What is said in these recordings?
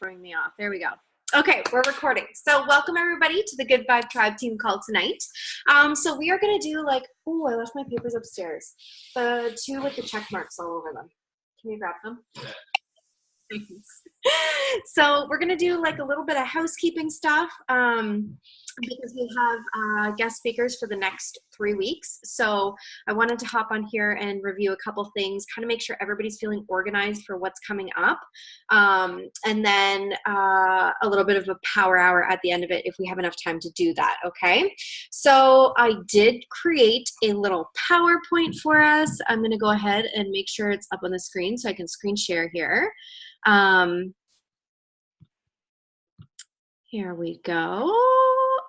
Throwing me off. There we go. Okay, we're recording. So welcome everybody to the Good Vibe Tribe team call tonight. So we are going to do like, oh, I left my papers upstairs. The two with the check marks all over them. Can you grab them? Thanks. So we're going to do like a little bit of housekeeping stuff because we have guest speakers for the next 3 weeks. So I wanted to hop on here and review a couple things, kind of make sure everybody's feeling organized for what's coming up. And then a little bit of a power hour at the end of it if we have enough time to do that, okay? So I did create a little PowerPoint for us. I'm going to go ahead and make sure it's up on the screen so I can screen share here. Here we go.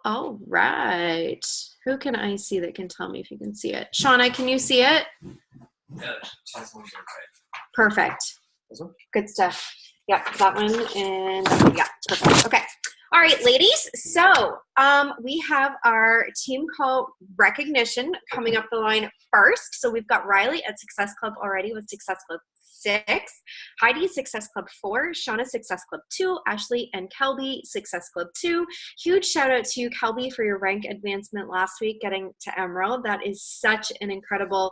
All right. Who can I see that can tell me if you can see it? Shauna, can you see it? Yeah. Perfect. This one? Good stuff. Yeah, that one and that one. Yeah, perfect. Okay. All right, ladies. So we have our team call recognition coming up the line first. So we've got Riley at Success Club already with Success Club 6, Heidi Success Club 4, Shauna Success Club 2, Ashley and Kelby Success Club 2. Huge shout out to you, Kelby, for your rank advancement last week, getting to Emerald. That is such an incredible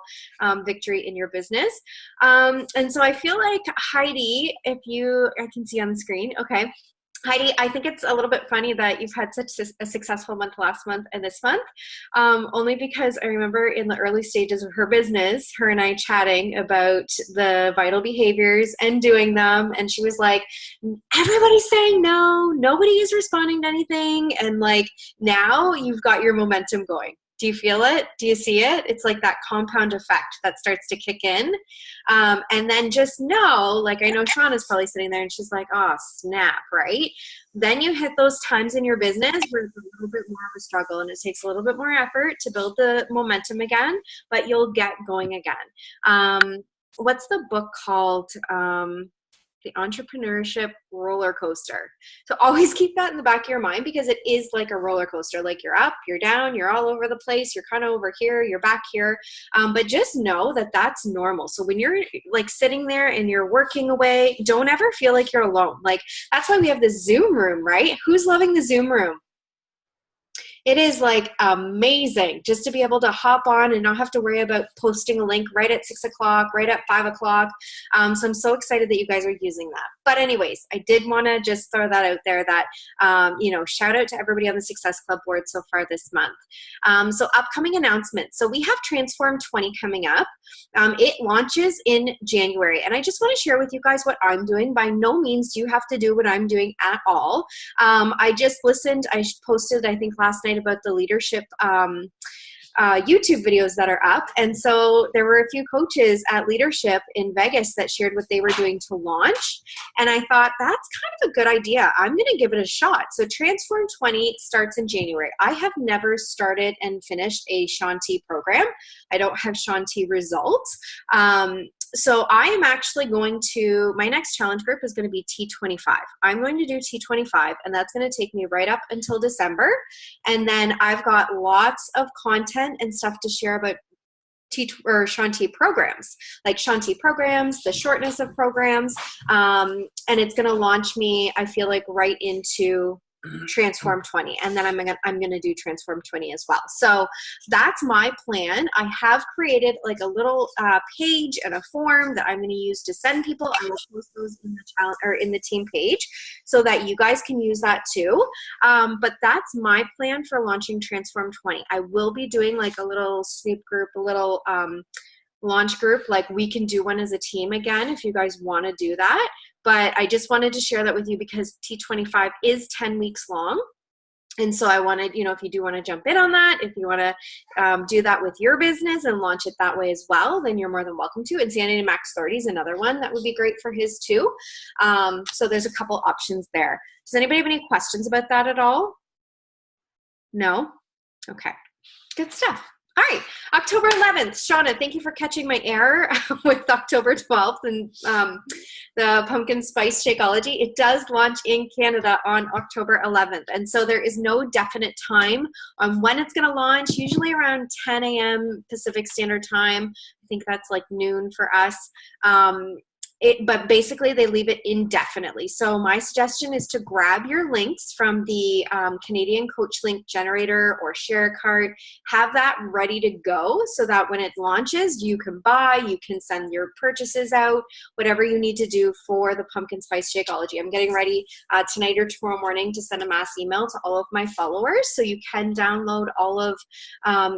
victory in your business. And so I feel like Heidi, I can see on the screen, okay. Heidi, I think it's a little bit funny that you've had such a successful month last month and this month, only because I remember in the early stages of her business, her and I chatting about the vital behaviors and doing them, and she was like, everybody's saying no, nobody is responding to anything, and like now you've got your momentum going. Do you feel it? Do you see it? It's like that compound effect that starts to kick in. And then just know, like I know Shauna's probably sitting there and she's like, oh, snap, right? Then you hit those times in your business where it's a little bit more of a struggle and it takes a little bit more effort to build the momentum again, but you'll get going again. What's the book called? The Entrepreneurship Roller Coaster. So always keep that in the back of your mind because it is like a roller coaster. Like you're up, you're down, you're all over the place, you're kind of over here, you're back here. But just know that that's normal. So when you're like sitting there and you're working away, don't ever feel like you're alone. Like that's why we have the Zoom room, right? Who's loving the Zoom room? It is like amazing just to be able to hop on and not have to worry about posting a link right at 6 o'clock, right at 5 o'clock. So I'm so excited that you guys are using that. But anyways, I did want to just throw that out there that, shout out to everybody on the Success Club board so far this month. So upcoming announcements. So we have Transform 20 coming up. It launches in January. And I just want to share with you guys what I'm doing. By no means do you have to do what I'm doing at all. I just listened. I posted, I think, last night about the leadership YouTube videos that are up. And so there were a few coaches at Leadership in Vegas that shared what they were doing to launch. And I thought that's kind of a good idea. I'm going to give it a shot. So Transform 20 starts in January. I have never started and finished a Shanti program. I don't have Shanti results. So I am actually going to, my next challenge group is going to be T25. I'm going to do T25 and that's going to take me right up until December. And then I've got lots of content and stuff to share about Shanti programs, like Shanti programs, the shortness of programs. And it's going to launch me, I feel like, right into Transform 20, and then I'm gonna do Transform 20 as well. So that's my plan. I have created like a little page and a form that I'm going to use to send people. I will post those in the challenge or in the team page so that you guys can use that too. But that's my plan for launching Transform 20. I will be doing like a little snoop group, a little launch group. Like we can do one as a team again if you guys want to do that. But I just wanted to share that with you because T25 is 10 weeks long. And so I wanted, if you do want to jump in on that, if you want to do that with your business and launch it that way as well, then you're more than welcome to. Insanity Max 30 is another one that would be great for his too. So there's a couple options there. Does anybody have any questions about that at all? No? Okay. Good stuff. All right, October 11th. Shauna, thank you for catching my error with October 12th and the pumpkin spice Shakeology. It does launch in Canada on October 11th. And so there is no definite time on when it's going to launch, usually around 10 a.m. Pacific Standard Time. I think that's like noon for us. but basically they leave it indefinitely. So my suggestion is to grab your links from the Canadian Coach Link Generator or Share a Cart. Have that ready to go so that when it launches, you can buy, you can send your purchases out, whatever you need to do for the Pumpkin Spice Shakeology. I'm getting ready tonight or tomorrow morning to send a mass email to all of my followers, so you can download all of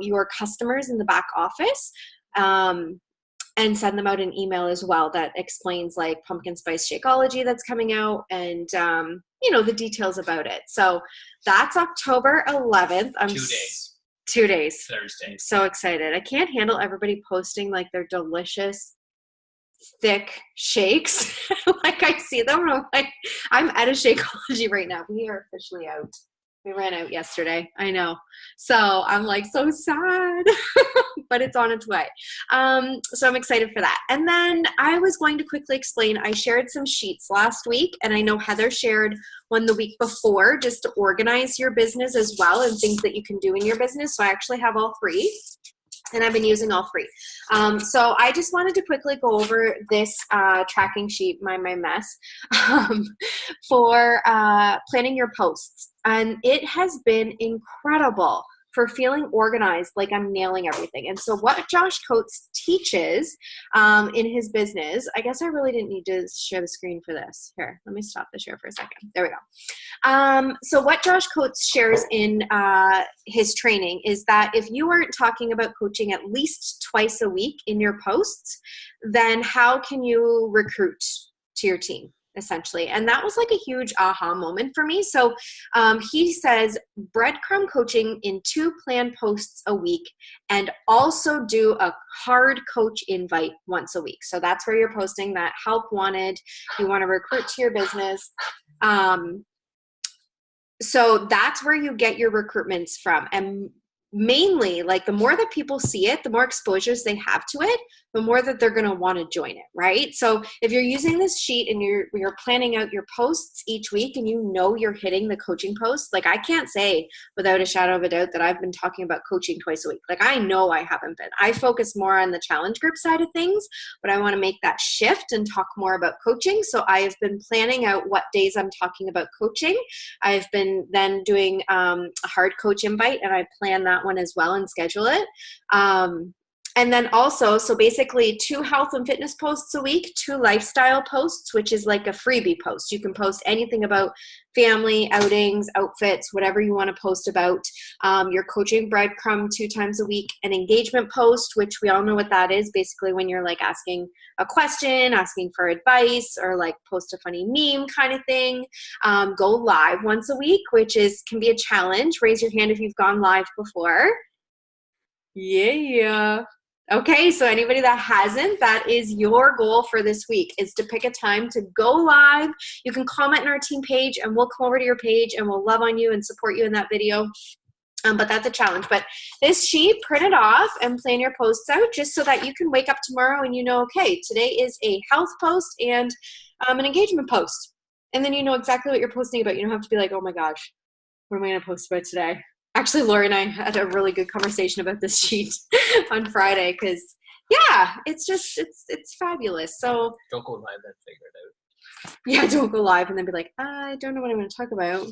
your customers in the back office. And send them out an email as well that explains like Pumpkin Spice Shakeology that's coming out and, you know, the details about it. So that's October 11th. 2 days. 2 days. Thursday. I'm so excited. I can't handle everybody posting like their delicious, thick shakes. Like I see them and I'm like, I'm at a Shakeology right now. We are officially out. We ran out yesterday. I know. So I'm like so sad, but it's on its way. So I'm excited for that. And then I was going to quickly explain, I shared some sheets last week, and I know Heather shared one the week before just to organize your business as well and things that you can do in your business. So I actually have all three. And I've been using all three. So I just wanted to quickly go over this tracking sheet, my mess, for planning your posts. And it has been incredible for feeling organized, like I'm nailing everything. And so what Josh Coates teaches in his business, I guess I really didn't need to share the screen for this. Here, let me stop the share for a second. There we go. So what Josh Coates shares in his training is that if you aren't talking about coaching at least twice a week in your posts, then how can you recruit to your team? Essentially. And that was like a huge aha moment for me. So he says breadcrumb coaching in 2 planned posts a week, and also do a hard coach invite once a week. So that's where you're posting that help wanted, you want to recruit to your business. So that's where you get your recruitments from. And mainly, like the more that people see it, the more exposures they have to it, the more that they're going to want to join it, right? So if you're using this sheet and you're planning out your posts each week and you know you're hitting the coaching posts, like I can't say without a shadow of a doubt that I've been talking about coaching twice a week. Like I know I haven't been. I focus more on the challenge group side of things, but I want to make that shift and talk more about coaching. So I have been planning out what days I'm talking about coaching. I've been then doing a hard coach invite, and I plan that one as well and schedule it. And then also, so basically 2 health and fitness posts a week, 2 lifestyle posts, which is like a freebie post. You can post anything about family, outings, outfits, whatever you want to post about. Your coaching breadcrumb 2 times a week, an engagement post, which we all know what that is. Basically when you're like asking a question, asking for advice, or like post a funny meme kind of thing. Go live once a week, which can be a challenge. Raise your hand if you've gone live before. Yeah. Okay, so anybody that hasn't, that is your goal for this week, is to pick a time to go live. You can comment on our team page and we'll come over to your page and we'll love on you and support you in that video. But that's a challenge. But this sheet, print it off and plan your posts out just so that you can wake up tomorrow and you know, okay, today is a health post and an engagement post. And then you know exactly what you're posting about. You don't have to be like, oh my gosh, what am I going to post about today? Actually, Lori and I had a really good conversation about this sheet on Friday because, yeah, it's fabulous. So don't go live and figure it out. Yeah, don't go live and then be like, I don't know what I'm going to talk about.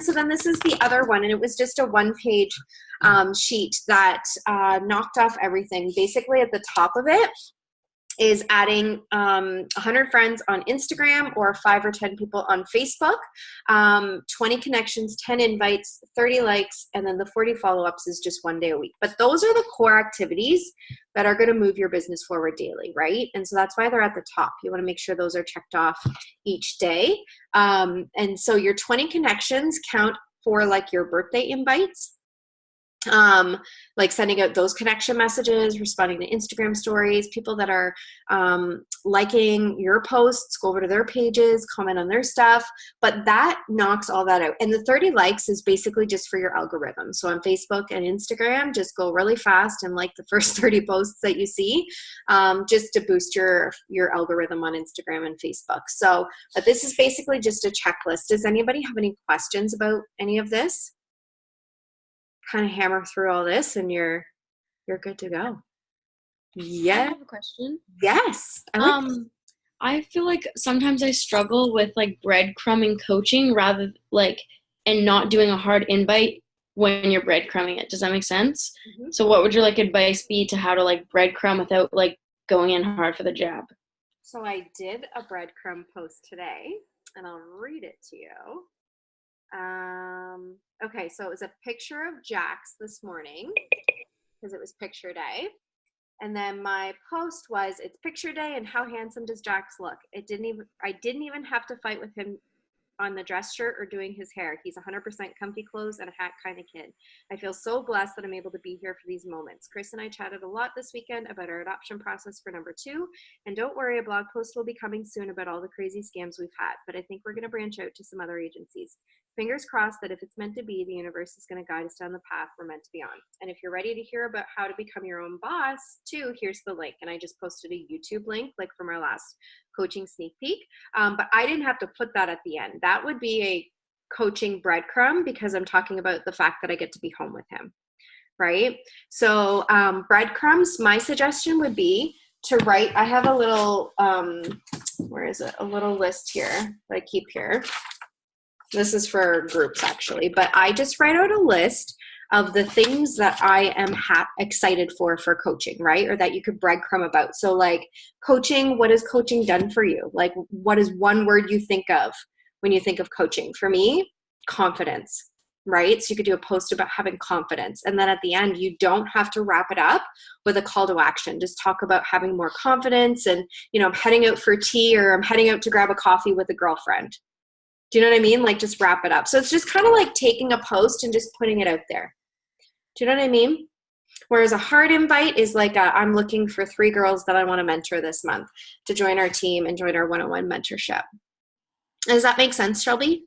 So then this is the other one, and it was just a 1-page sheet that knocked off everything. Basically, at the top of it is adding 100 friends on Instagram or 5 or 10 people on Facebook, 20 connections, 10 invites, 30 likes, and then the 40 follow-ups is just 1 day a week. But those are the core activities that are going to move your business forward daily, right? And so that's why they're at the top. You want to make sure those are checked off each day. And so your 20 connections count for like your birthday invites. Like sending out those connection messages, responding to Instagram stories, people that are liking your posts, go over to their pages, comment on their stuff, but that knocks all that out. And the 30 likes is basically just for your algorithm. So on Facebook and Instagram, just go really fast and like the first 30 posts that you see, just to boost your algorithm on Instagram and Facebook. So, but this is basically just a checklist. Does anybody have any questions about any of this? Kind of hammer through all this and you're good to go. I Yeah. have a question. Yes. I feel like sometimes I struggle with like breadcrumbing coaching and not doing a hard invite when you're breadcrumbing it. Does that make sense? Mm-hmm. So what would your like advice be to how to like breadcrumb without like going in hard for the jab? So I did a breadcrumb post today, and I'll read it to you. Okay, so it was a picture of Jax this morning because it was picture day. And then my post was, it's picture day and how handsome does Jax look? I didn't even have to fight with him on the dress shirt or doing his hair. He's 100% comfy clothes and a hat kind of kid. I feel so blessed that I'm able to be here for these moments. Chris and I chatted a lot this weekend about our adoption process for number 2. And don't worry, a blog post will be coming soon about all the crazy scams we've had. But I think we're going to branch out to some other agencies. Fingers crossed that if it's meant to be, the universe is going to guide us down the path we're meant to be on. And if you're ready to hear about how to become your own boss, too, here's the link. And I just posted a YouTube link, like from our last coaching sneak peek. But I didn't have to put that at the end. That would be a coaching breadcrumb because I'm talking about the fact that I get to be home with him, right? So breadcrumbs, my suggestion would be to write, I have a little, where is it? A little list here that I keep here. This is for groups actually, but I just write out a list of the things that I am excited for coaching, right? Or that you could breadcrumb about. So like coaching, what has coaching done for you? Like what is one word you think of when you think of coaching? For me, confidence, right? So you could do a post about having confidence. And then at the end, you don't have to wrap it up with a call to action. Just talk about having more confidence and, you know, I'm heading out for tea or I'm heading out to grab a coffee with a girlfriend. Do you know what I mean? Like just wrap it up. So it's just kind of like taking a post and just putting it out there. Do you know what I mean? Whereas a hard invite is like I'm looking for 3 girls that I want to mentor this month to join our team and join our one-on-one mentorship. Does that make sense, Shelby?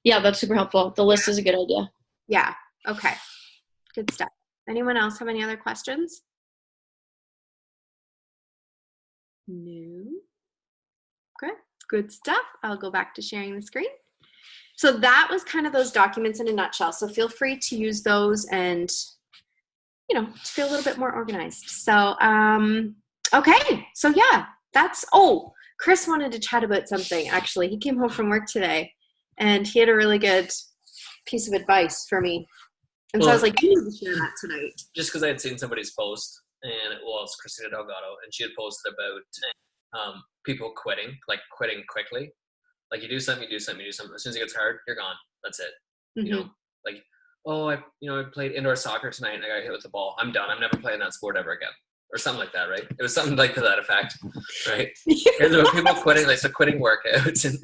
Yeah, that's super helpful. The list is a good idea. Yeah. Okay. Good stuff. Anyone else have any other questions? No. Okay. Good stuff. I'll go back to sharing the screen. So that was kind of those documents in a nutshell. So feel free to use those and, you know, to feel a little bit more organized. So, okay. So yeah, Chris wanted to chat about something actually. He came home from work today and he had a really good piece of advice for me. And so I was like, you need to share that tonight. Just because I had seen somebody's post, and it was Christina Delgado, and she had posted about people quitting quickly. Like you do something. As soon as it gets hard, you're gone. That's it. Mm-hmm. You know, like, oh, I played indoor soccer tonight and I got hit with the ball. I'm done. I'm never playing that sport ever again, or something like that, right? It was something like to that effect, right? Here's about people quitting, like so quitting workouts, and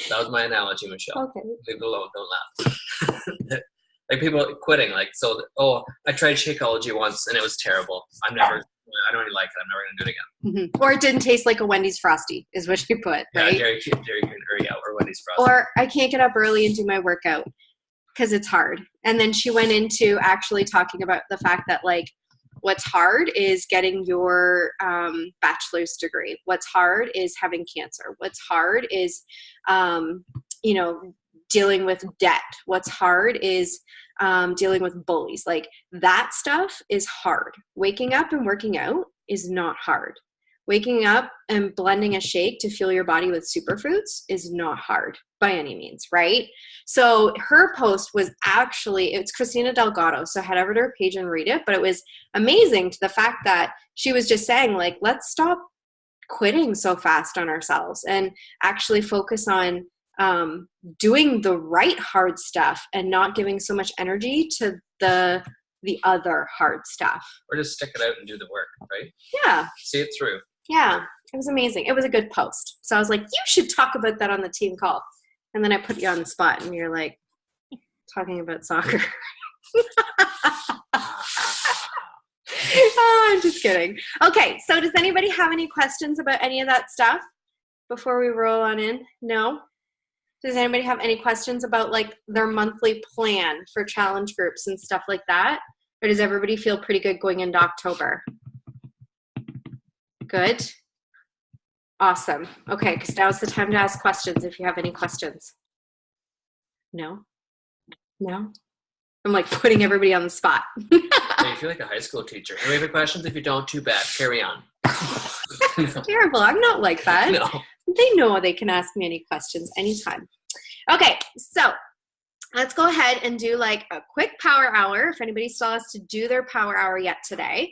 that was my analogy, Michelle. Okay. Leave it alone. Don't laugh. Like people quitting, like so. Oh, I tried Shakeology once and it was terrible. I don't really like it. I'm never gonna do it again. Mm-hmm. Or it didn't taste like a Wendy's Frosty, is what you put, right? Yeah, Dairy Queen, or Wendy's Frosty. Or I can't get up early and do my workout because it's hard. And then she went into actually talking about the fact that like what's hard is getting your bachelor's degree. What's hard is having cancer. What's hard is, dealing with debt. What's hard is dealing with bullies. Like that stuff is hard. Waking up and working out is not hard. Waking up and blending a shake to fuel your body with superfoods is not hard by any means, right? So her post was it's Christina Delgado. So head over to her page and read it. But it was amazing to the fact that she was just saying like, let's stop quitting so fast on ourselves and actually focus on doing the right hard stuff and not giving so much energy to the other hard stuff. Or just stick it out and do the work, right? Yeah. See it through. Yeah. It was amazing. It was a good post. So I was like, you should talk about that on the team call. And then I put you on the spot and you're like, talking about soccer. Oh, I'm just kidding. Okay. So does anybody have any questions about any of that stuff before we roll on in? No? Does anybody have any questions about like their monthly plan for challenge groups and stuff like that? Or does everybody feel pretty good going into October? Good. Awesome. Okay, because now's the time to ask questions if you have any questions. No? No? I'm like putting everybody on the spot. You feel like a high school teacher. Do we have any questions? If you don't, too bad. Carry on. That's terrible. I'm not like that. No. They know they can ask me any questions anytime. Okay, so let's go ahead and do like a quick power hour if anybody still has to do their power hour yet today.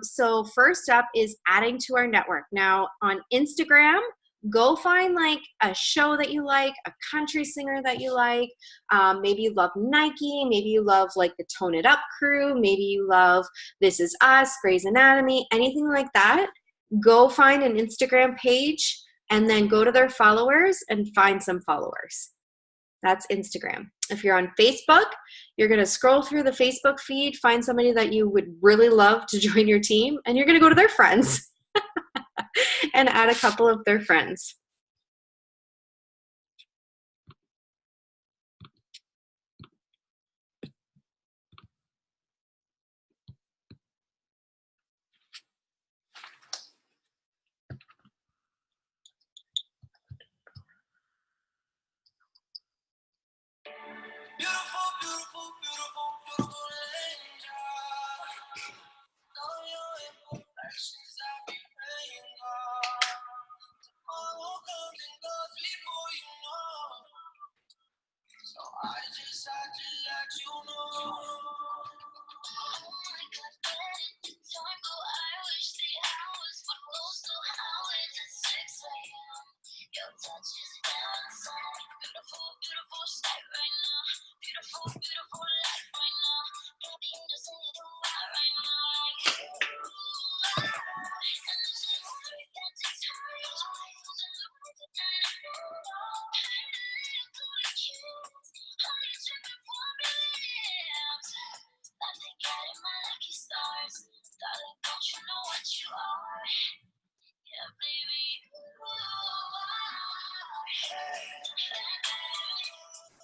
So first up is adding to our network. Now on Instagram, go find like a show that you like, a country singer that you like. Maybe you love Nike. Maybe you love like the Tone It Up crew. Maybe you love This Is Us, Grey's Anatomy, anything like that. Go find an Instagram page and then go to their followers and find some followers. That's Instagram. If you're on Facebook, you're going to scroll through the Facebook feed, find somebody that you would really love to join your team, and you're going to go to their friends and add a couple of their friends. Beautiful, beautiful, beautiful, beautiful angel. All your imperfections I be praying for. Tomorrow comes and goes before you know. So I just had to let you know. Oh my God, where did the time go? I wish the hours would roll so how is it 6 a.m.? Your touch is bouncing. Beautiful, beautiful sight right now. Beautiful, beautiful life right now. Baby, you just need a while right now. Like you. And this is why we got to time. Wasn't looking for that. Hey, little booty kids. How you tripping for me? Like they got in my lucky stars. Darling, don't you know what you are? Yeah, baby, you are.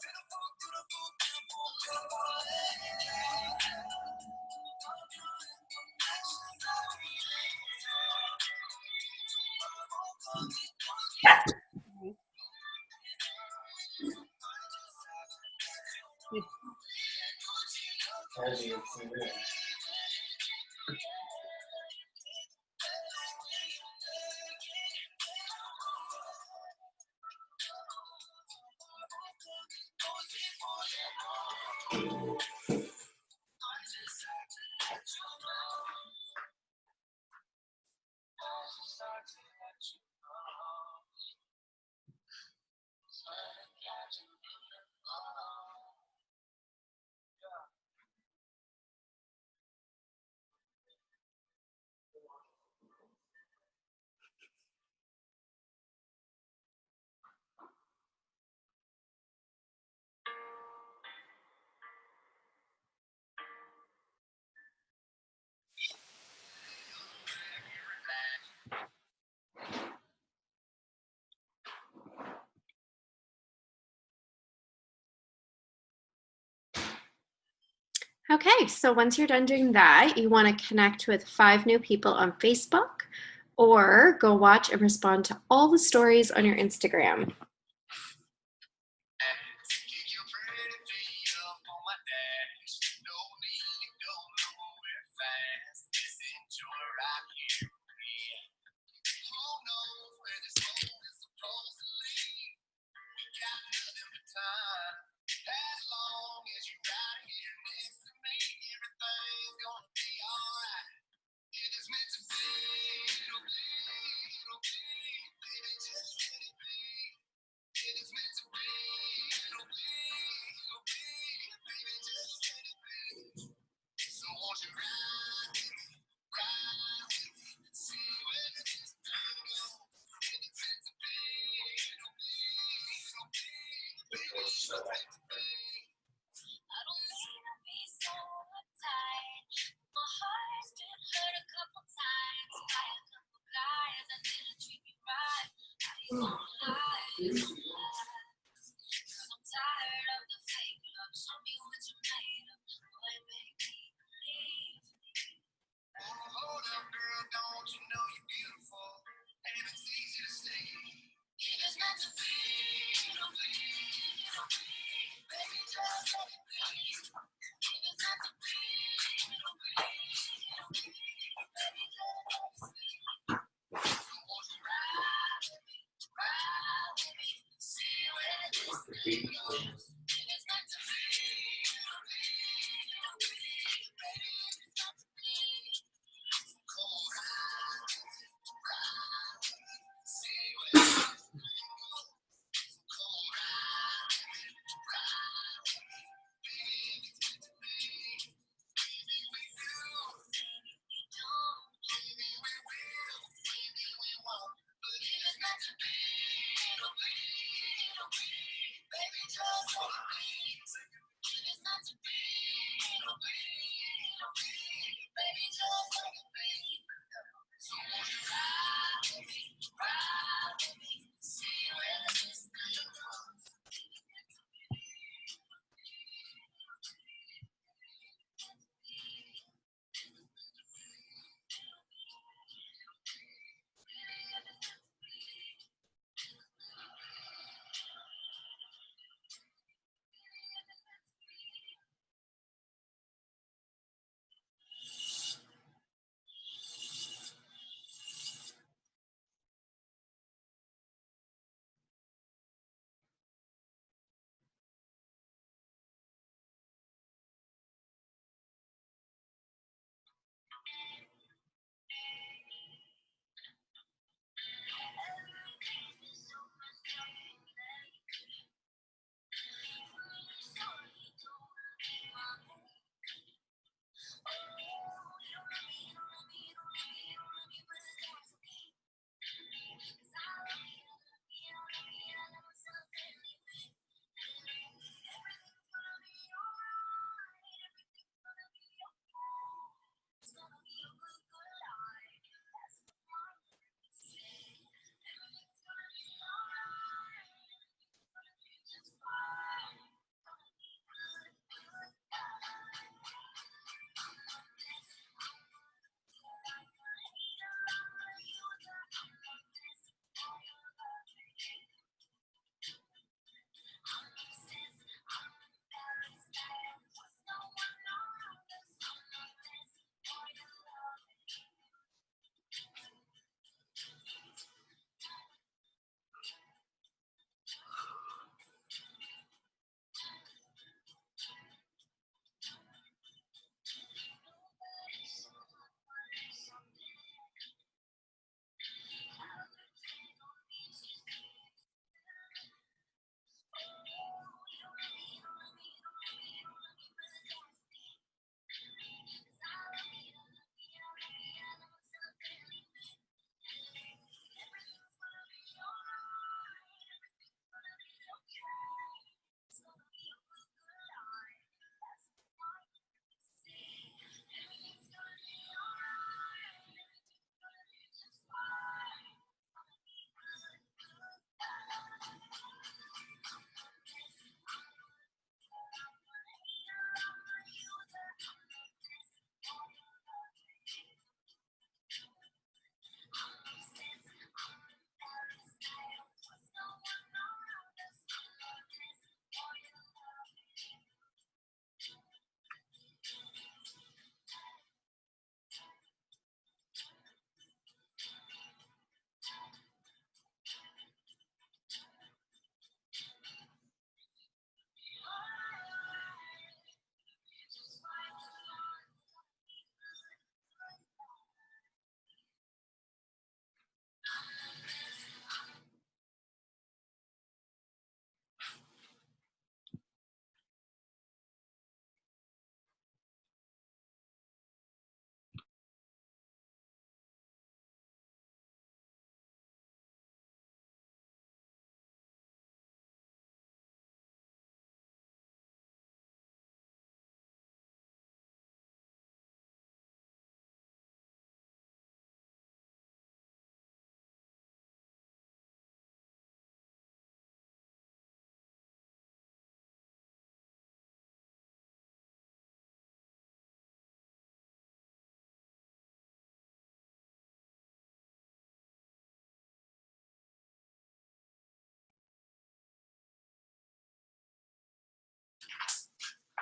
Beautiful, beautiful, beautiful, beautiful angel. Okay, so once you're done doing that, you want to connect with 5 new people on Facebook or go watch and respond to all the stories on your Instagram.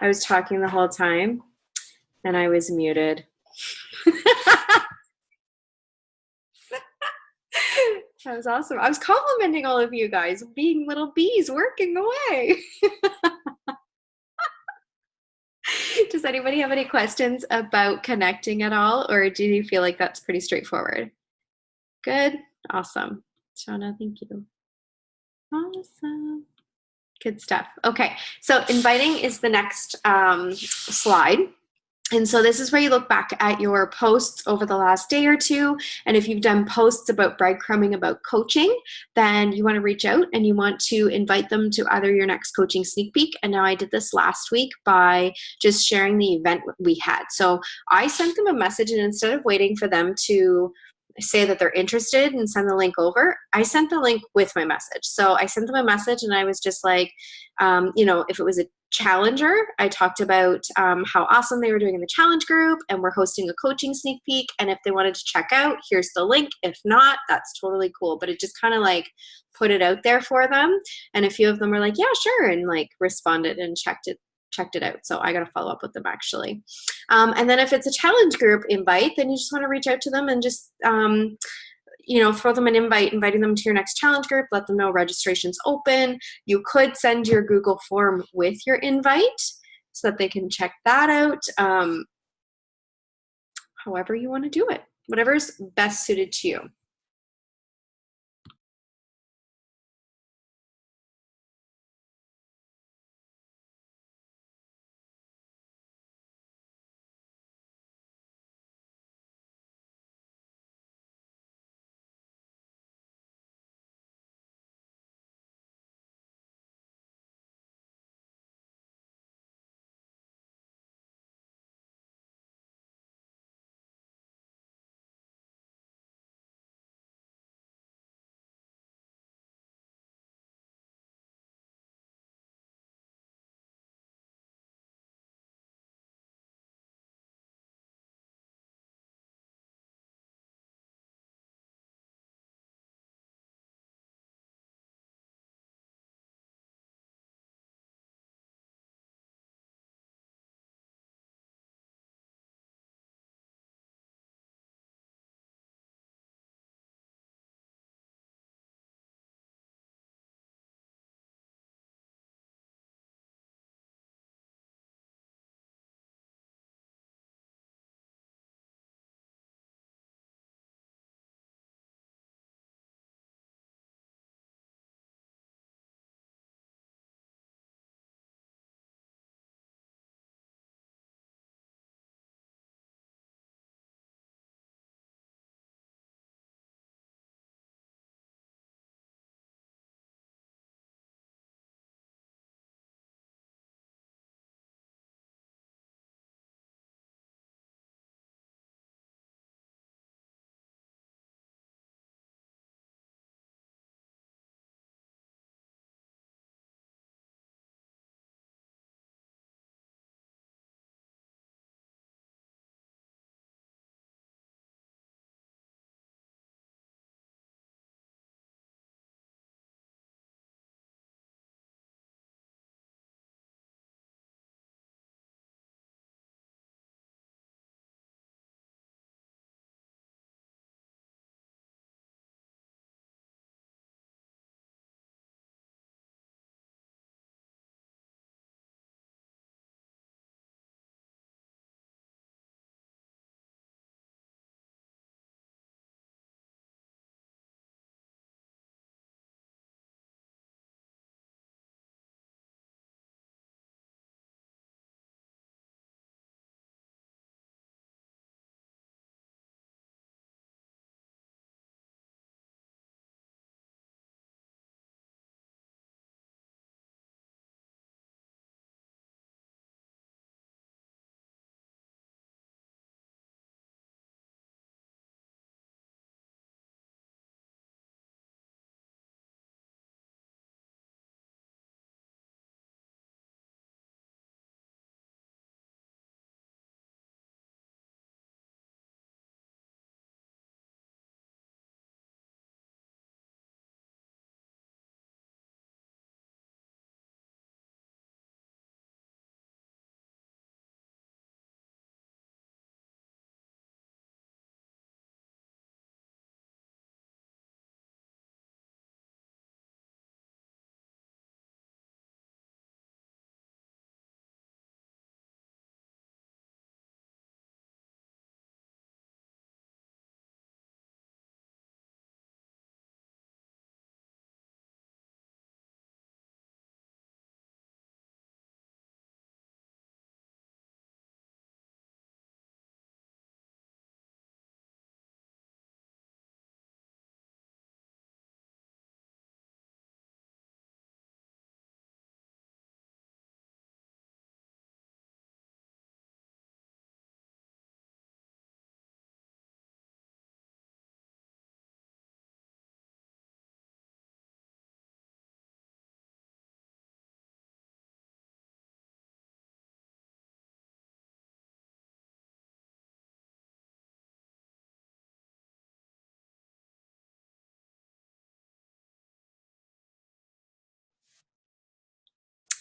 I was talking the whole time and I was muted. Sounds awesome. I was complimenting all of you guys, being little bees working away. Does anybody have any questions about connecting at all, or do you feel like that's pretty straightforward? Good. Awesome. Shauna, thank you. Awesome. Good stuff. Okay, so inviting is the next slide. And so this is where you look back at your posts over the last day or two. And if you've done posts about breadcrumbing about coaching, then you want to reach out and you want to invite them to either your next coaching sneak peek. And now I did this last week by just sharing the event we had. So I sent them a message, and instead of waiting for them to say that they're interested and send the link over, I sent the link with my message. So I sent them a message, and I was just like, if it was a challenger, I talked about how awesome they were doing in the challenge group, and we're hosting a coaching sneak peek, and if they wanted to check out, here's the link. If not, that's totally cool. But it just kind of like put it out there for them, and a few of them were like, yeah, sure, and like responded and checked it out. So I got to follow up with them actually. And then if it's a challenge group invite, then you just want to reach out to them and just throw them an invite, inviting them to your next challenge group, let them know registration's open. You could send your Google form with your invite so that they can check that out. However you want to do it, whatever's best suited to you.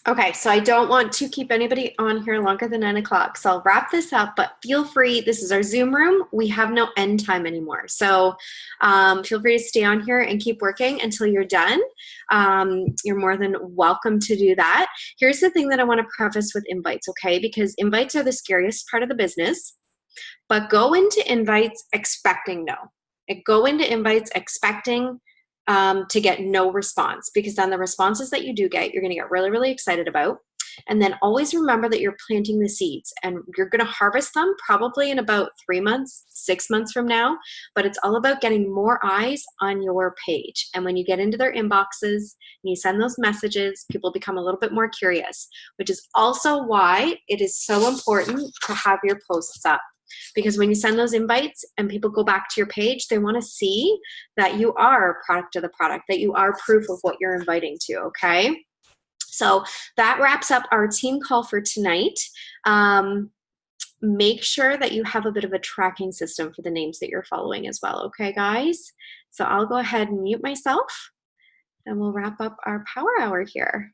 Okay, so I don't want to keep anybody on here longer than 9 o'clock. So I'll wrap this up, but feel free, this is our Zoom room. We have no end time anymore. So feel free to stay on here and keep working until you're done. You're more than welcome to do that. Here's the thing that I want to preface with invites, okay? Because invites are the scariest part of the business, but go into invites expecting no. Go into invites expecting to get no response, because then the responses that you do get, you're going to get really, really excited about. And then always remember that you're planting the seeds and you're going to harvest them probably in about 3 months, 6 months from now. But it's all about getting more eyes on your page. And when you get into their inboxes and you send those messages, people become a little bit more curious, which is also why it is so important to have your posts up. Because when you send those invites and people go back to your page, they want to see that you are a product of the product, that you are proof of what you're inviting to, okay? So that wraps up our team call for tonight. Make sure that you have a bit of a tracking system for the names that you're following as well, okay, guys? So I'll go ahead and mute myself, and we'll wrap up our power hour here.